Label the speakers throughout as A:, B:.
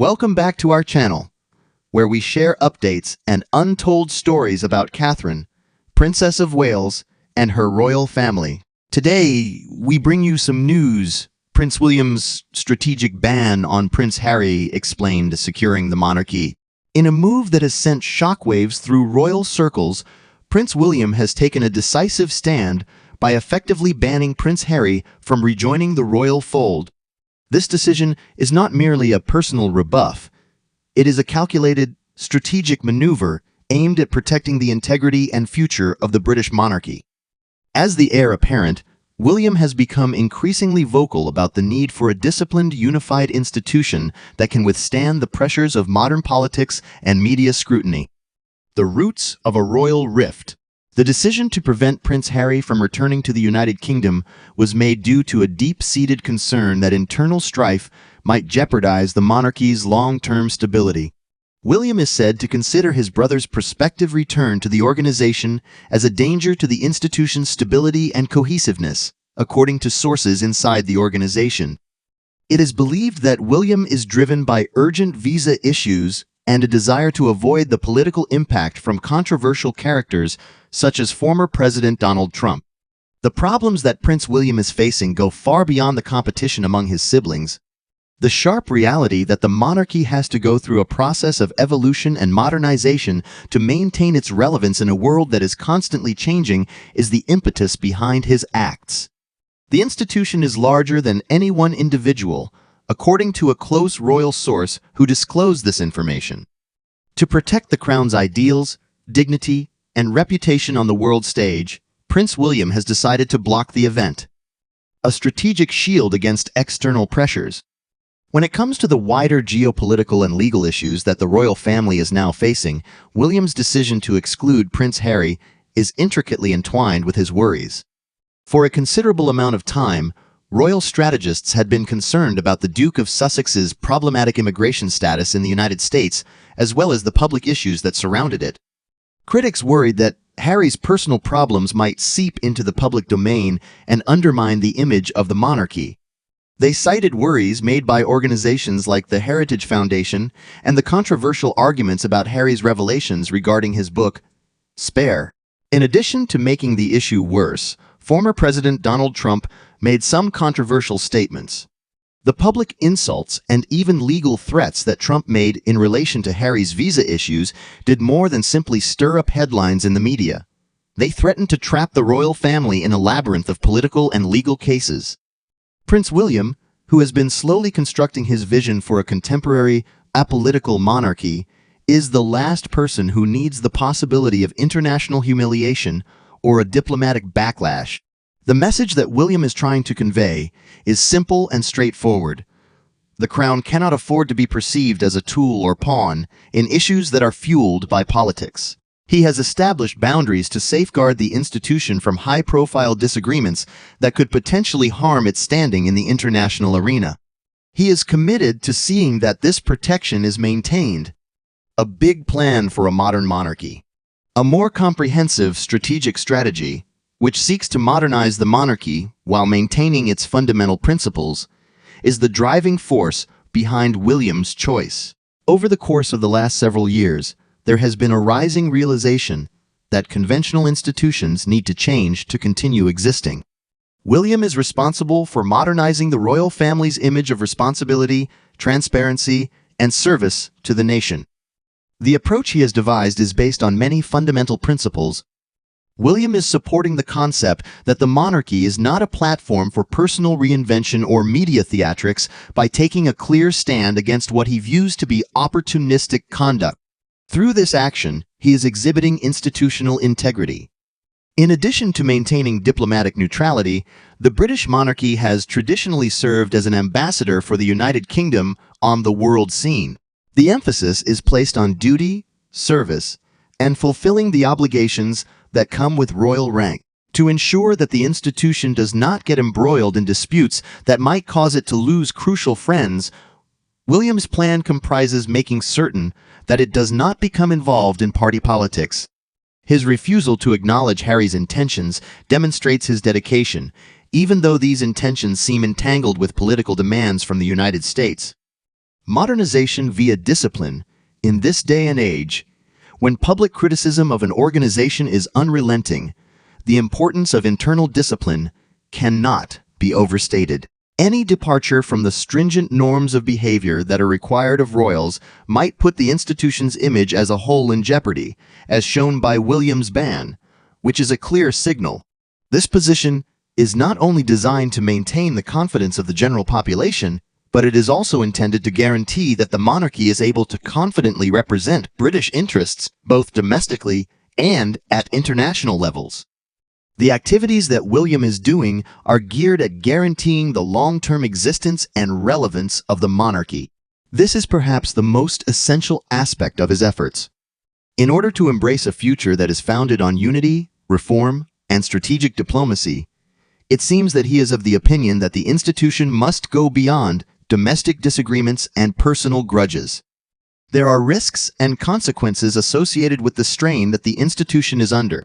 A: Welcome back to our channel, where we share updates and untold stories about Catherine, Princess of Wales, and her royal family. Today, we bring you some news. Prince William's strategic ban on Prince Harry explained securing the monarchy. In a move that has sent shockwaves through royal circles, Prince William has taken a decisive stand by effectively banning Prince Harry from rejoining the royal fold. This decision is not merely a personal rebuff. It is a calculated, strategic maneuver aimed at protecting the integrity and future of the British monarchy. As the heir apparent, William has become increasingly vocal about the need for a disciplined, unified institution that can withstand the pressures of modern politics and media scrutiny. The roots of a royal rift. The decision to prevent Prince Harry from returning to the United Kingdom was made due to a deep-seated concern that internal strife might jeopardize the monarchy's long-term stability. William is said to consider his brother's prospective return to the organization as a danger to the institution's stability and cohesiveness, according to sources inside the organization. It is believed that William is driven by urgent visa issues and a desire to avoid the political impact from controversial characters such as former President Donald Trump. The problems that Prince William is facing go far beyond the competition among his siblings. The sharp reality that the monarchy has to go through a process of evolution and modernization to maintain its relevance in a world that is constantly changing is the impetus behind his acts. The institution is larger than any one individual, according to a close royal source who disclosed this information. To protect the crown's ideals, dignity, and reputation on the world stage, Prince William has decided to block the event. A strategic shield against external pressures. When it comes to the wider geopolitical and legal issues that the royal family is now facing, William's decision to exclude Prince Harry is intricately entwined with his worries. For a considerable amount of time, royal strategists had been concerned about the Duke of Sussex's problematic immigration status in the United States, as well as the public issues that surrounded it. Critics worried that Harry's personal problems might seep into the public domain and undermine the image of the monarchy. They cited worries made by organizations like the Heritage Foundation and the controversial arguments about Harry's revelations regarding his book, Spare. In addition to making the issue worse, former President Donald Trump made some controversial statements. The public insults and even legal threats that Trump made in relation to Harry's visa issues did more than simply stir up headlines in the media. They threatened to trap the royal family in a labyrinth of political and legal cases. Prince William, who has been slowly constructing his vision for a contemporary, apolitical monarchy, is the last person who needs the possibility of international humiliation or a diplomatic backlash. The message that William is trying to convey is simple and straightforward. The crown cannot afford to be perceived as a tool or pawn in issues that are fueled by politics. He has established boundaries to safeguard the institution from high-profile disagreements that could potentially harm its standing in the international arena. He is committed to seeing that this protection is maintained. A big plan for a modern monarchy. A more comprehensive strategic strategy, which seeks to modernize the monarchy while maintaining its fundamental principles, is the driving force behind William's choice. Over the course of the last several years, there has been a rising realization that conventional institutions need to change to continue existing. William is responsible for modernizing the royal family's image of responsibility, transparency, and service to the nation. The approach he has devised is based on many fundamental principles. William is supporting the concept that the monarchy is not a platform for personal reinvention or media theatrics by taking a clear stand against what he views to be opportunistic conduct. Through this action, he is exhibiting institutional integrity. In addition to maintaining diplomatic neutrality, the British monarchy has traditionally served as an ambassador for the United Kingdom on the world scene. The emphasis is placed on duty, service, and fulfilling the obligations that come with royal rank. To ensure that the institution does not get embroiled in disputes that might cause it to lose crucial friends, William's plan comprises making certain that it does not become involved in party politics. His refusal to acknowledge Harry's intentions demonstrates his dedication, even though these intentions seem entangled with political demands from the United States. Modernization via discipline. In this day and age, when public criticism of an organization is unrelenting, the importance of internal discipline cannot be overstated. Any departure from the stringent norms of behavior that are required of royals might put the institution's image as a whole in jeopardy, as shown by William's ban, which is a clear signal. This position is not only designed to maintain the confidence of the general population, but it is also intended to guarantee that the monarchy is able to confidently represent British interests both domestically and at international levels. The activities that William is doing are geared at guaranteeing the long-term existence and relevance of the monarchy. This is perhaps the most essential aspect of his efforts. In order to embrace a future that is founded on unity, reform, and strategic diplomacy, it seems that he is of the opinion that the institution must go beyond domestic disagreements and personal grudges. There are risks and consequences associated with the strain that the institution is under.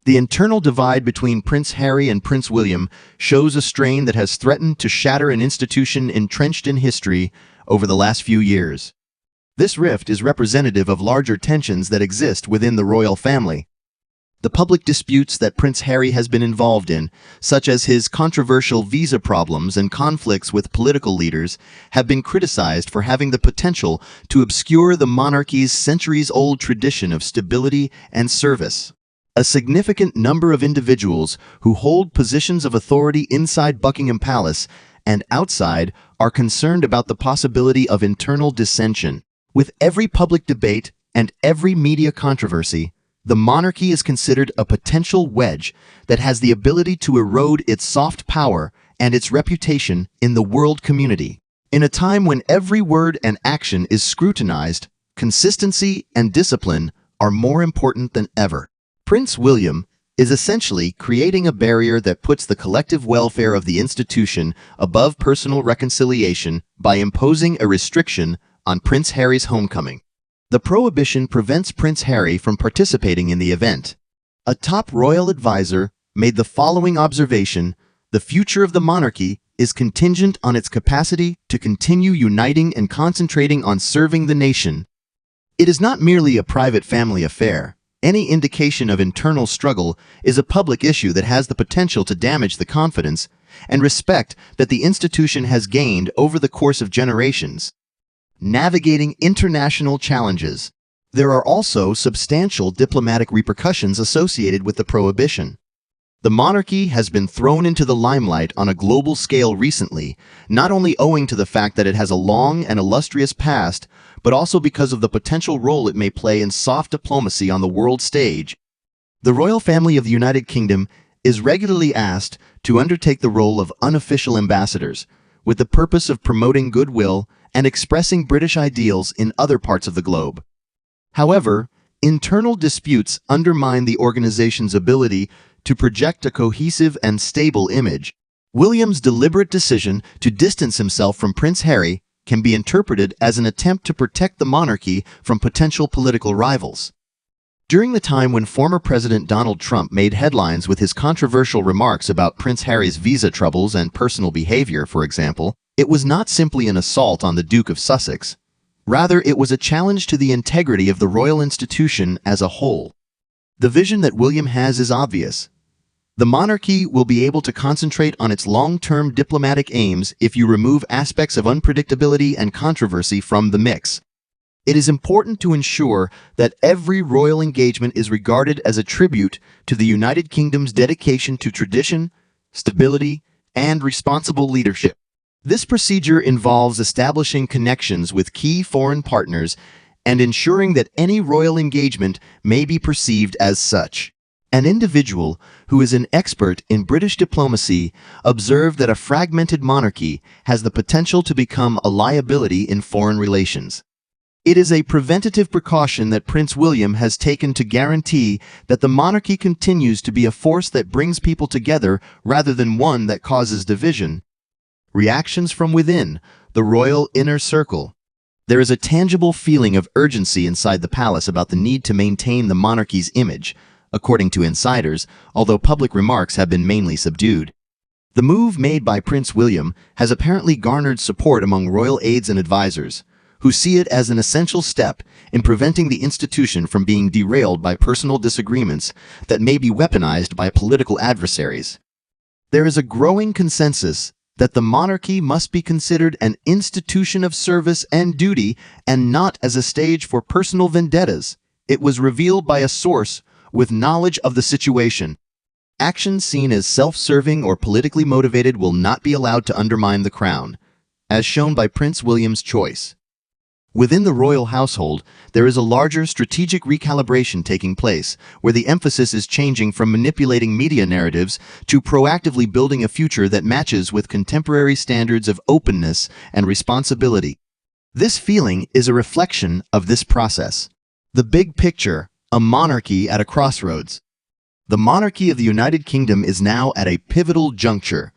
A: The internal divide between Prince Harry and Prince William shows a strain that has threatened to shatter an institution entrenched in history over the last few years. This rift is representative of larger tensions that exist within the royal family. The public disputes that Prince Harry has been involved in, such as his controversial visa problems and conflicts with political leaders, have been criticized for having the potential to obscure the monarchy's centuries-old tradition of stability and service. A significant number of individuals who hold positions of authority inside Buckingham Palace and outside are concerned about the possibility of internal dissension. With every public debate and every media controversy, the monarchy is considered a potential wedge that has the ability to erode its soft power and its reputation in the world community. In a time when every word and action is scrutinized, consistency and discipline are more important than ever. Prince William is essentially creating a barrier that puts the collective welfare of the institution above personal reconciliation by imposing a restriction on Prince Harry's homecoming. The prohibition prevents Prince Harry from participating in the event. A top royal advisor made the following observation: the future of the monarchy is contingent on its capacity to continue uniting and concentrating on serving the nation. It is not merely a private family affair. Any indication of internal struggle is a public issue that has the potential to damage the confidence and respect that the institution has gained over the course of generations. Navigating international challenges. There are also substantial diplomatic repercussions associated with the prohibition. The monarchy has been thrown into the limelight on a global scale recently, not only owing to the fact that it has a long and illustrious past, but also because of the potential role it may play in soft diplomacy on the world stage. The royal family of the United Kingdom is regularly asked to undertake the role of unofficial ambassadors, with the purpose of promoting goodwill and expressing British ideals in other parts of the globe. However, internal disputes undermine the organization's ability to project a cohesive and stable image. William's deliberate decision to distance himself from Prince Harry can be interpreted as an attempt to protect the monarchy from potential political rivals. During the time when former President Donald Trump made headlines with his controversial remarks about Prince Harry's visa troubles and personal behavior, for example, it was not simply an assault on the Duke of Sussex. Rather, it was a challenge to the integrity of the royal institution as a whole. The vision that William has is obvious. The monarchy will be able to concentrate on its long-term diplomatic aims if you remove aspects of unpredictability and controversy from the mix. It is important to ensure that every royal engagement is regarded as a tribute to the United Kingdom's dedication to tradition, stability, and responsible leadership. This procedure involves establishing connections with key foreign partners and ensuring that any royal engagement may be perceived as such. An individual who is an expert in British diplomacy observed that a fragmented monarchy has the potential to become a liability in foreign relations. It is a preventative precaution that Prince William has taken to guarantee that the monarchy continues to be a force that brings people together rather than one that causes division. Reactions from within, the royal inner circle. There is a tangible feeling of urgency inside the palace about the need to maintain the monarchy's image, according to insiders, although public remarks have been mainly subdued. The move made by Prince William has apparently garnered support among royal aides and advisors, who see it as an essential step in preventing the institution from being derailed by personal disagreements that may be weaponized by political adversaries. There is a growing consensus that the monarchy must be considered an institution of service and duty and not as a stage for personal vendettas. It was revealed by a source with knowledge of the situation. Actions seen as self-serving or politically motivated will not be allowed to undermine the crown, as shown by Prince William's choice. Within the royal household, there is a larger strategic recalibration taking place, where the emphasis is changing from manipulating media narratives to proactively building a future that matches with contemporary standards of openness and responsibility. This feeling is a reflection of this process. The big picture, a monarchy at a crossroads. The monarchy of the United Kingdom is now at a pivotal juncture.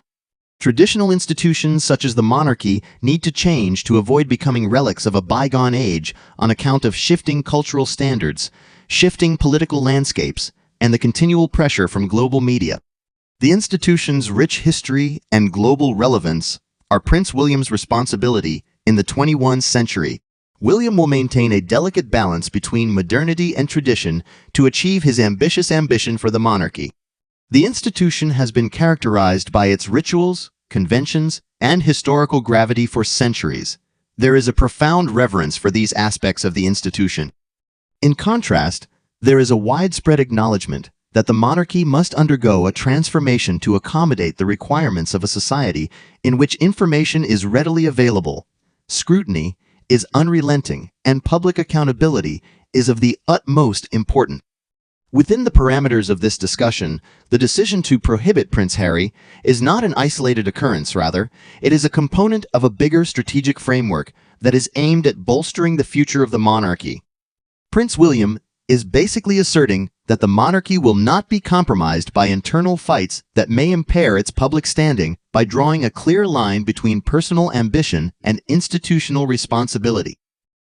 A: Traditional institutions such as the monarchy need to change to avoid becoming relics of a bygone age on account of shifting cultural standards, shifting political landscapes, and the continual pressure from global media. The institution's rich history and global relevance are Prince William's responsibility in the 21st century. William will maintain a delicate balance between modernity and tradition to achieve his ambitious ambition for the monarchy. The institution has been characterized by its rituals, conventions, and historical gravity for centuries. There is a profound reverence for these aspects of the institution. In contrast, there is a widespread acknowledgement that the monarchy must undergo a transformation to accommodate the requirements of a society in which information is readily available, scrutiny is unrelenting, and public accountability is of the utmost importance. Within the parameters of this discussion, the decision to prohibit Prince Harry is not an isolated occurrence. Rather, it is a component of a bigger strategic framework that is aimed at bolstering the future of the monarchy. Prince William is basically asserting that the monarchy will not be compromised by internal fights that may impair its public standing by drawing a clear line between personal ambition and institutional responsibility.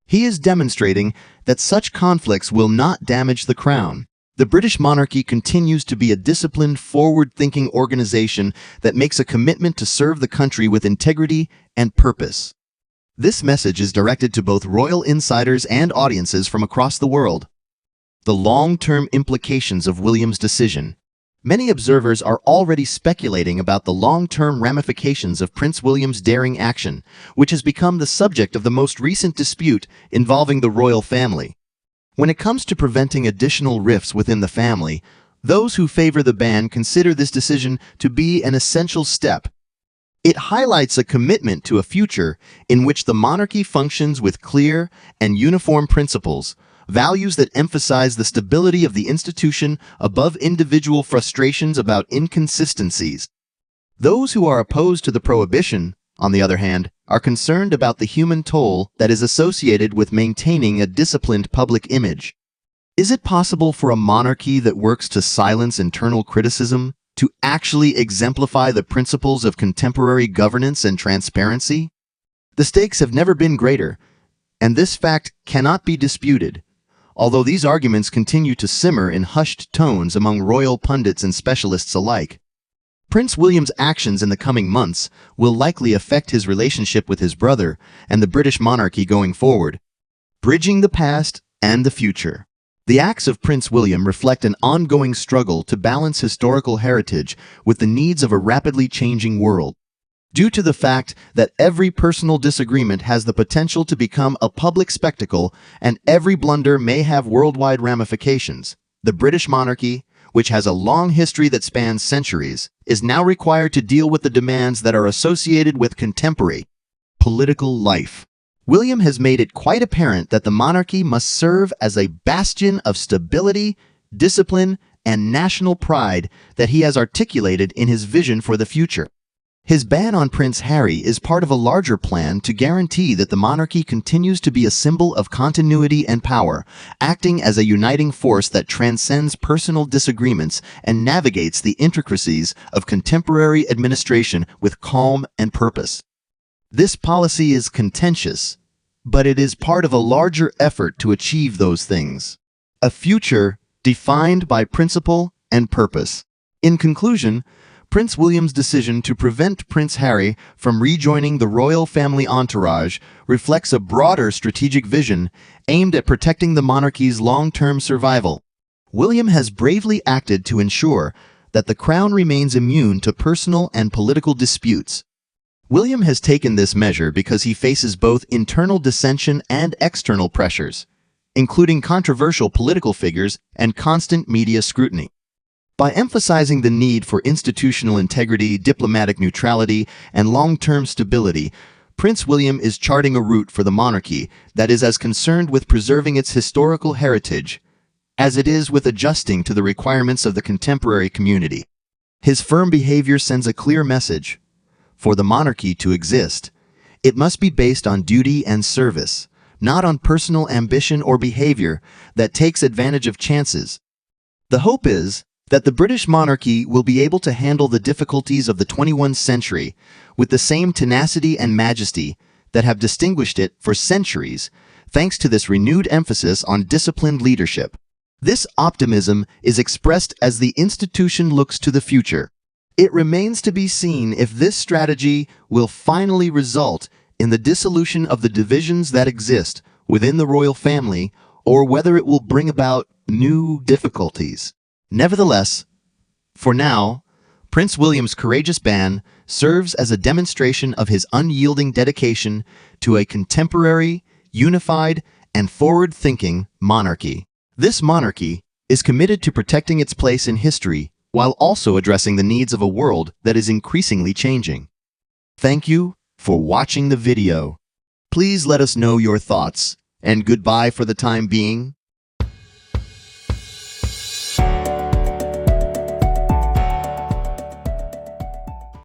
A: He is demonstrating that such conflicts will not damage the crown. The British monarchy continues to be a disciplined, forward-thinking organization that makes a commitment to serve the country with integrity and purpose. This message is directed to both royal insiders and audiences from across the world. The long-term implications of William's decision. Many observers are already speculating about the long-term ramifications of Prince William's daring action, which has become the subject of the most recent dispute involving the royal family. When it comes to preventing additional rifts within the family, those who favor the ban consider this decision to be an essential step. It highlights a commitment to a future in which the monarchy functions with clear and uniform principles, values that emphasize the stability of the institution above individual frustrations about inconsistencies. Those who are opposed to the prohibition, on the other hand, are concerned about the human toll that is associated with maintaining a disciplined public image. Is it possible for a monarchy that works to silence internal criticism to actually exemplify the principles of contemporary governance and transparency? The stakes have never been greater, and this fact cannot be disputed, although these arguments continue to simmer in hushed tones among royal pundits and specialists alike. Prince William's actions in the coming months will likely affect his relationship with his brother and the British monarchy going forward, bridging the past and the future. The acts of Prince William reflect an ongoing struggle to balance historical heritage with the needs of a rapidly changing world. Due to the fact that every personal disagreement has the potential to become a public spectacle and every blunder may have worldwide ramifications, the British monarchy, which has a long history that spans centuries, is now required to deal with the demands that are associated with contemporary political life. William has made it quite apparent that the monarchy must serve as a bastion of stability, discipline, and national pride that he has articulated in his vision for the future. His ban on Prince Harry is part of a larger plan to guarantee that the monarchy continues to be a symbol of continuity and power, acting as a uniting force that transcends personal disagreements and navigates the intricacies of contemporary administration with calm and purpose. This policy is contentious, but it is part of a larger effort to achieve those things. A future defined by principle and purpose. In conclusion, Prince William's decision to prevent Prince Harry from rejoining the royal family entourage reflects a broader strategic vision aimed at protecting the monarchy's long-term survival. William has bravely acted to ensure that the crown remains immune to personal and political disputes. William has taken this measure because he faces both internal dissension and external pressures, including controversial political figures and constant media scrutiny. By emphasizing the need for institutional integrity, diplomatic neutrality, and long-term stability, Prince William is charting a route for the monarchy that is as concerned with preserving its historical heritage as it is with adjusting to the requirements of the contemporary community. His firm behavior sends a clear message. For the monarchy to exist, it must be based on duty and service, not on personal ambition or behavior that takes advantage of chances. The hope is that the British monarchy will be able to handle the difficulties of the 21st century with the same tenacity and majesty that have distinguished it for centuries, thanks to this renewed emphasis on disciplined leadership. This optimism is expressed as the institution looks to the future. It remains to be seen if this strategy will finally result in the dissolution of the divisions that exist within the royal family, or whether it will bring about new difficulties. Nevertheless, for now, Prince William's courageous ban serves as a demonstration of his unyielding dedication to a contemporary, unified, and forward-thinking monarchy. This monarchy is committed to protecting its place in history while also addressing the needs of a world that is increasingly changing. Thank you for watching the video. Please let us know your thoughts, and goodbye for the time being.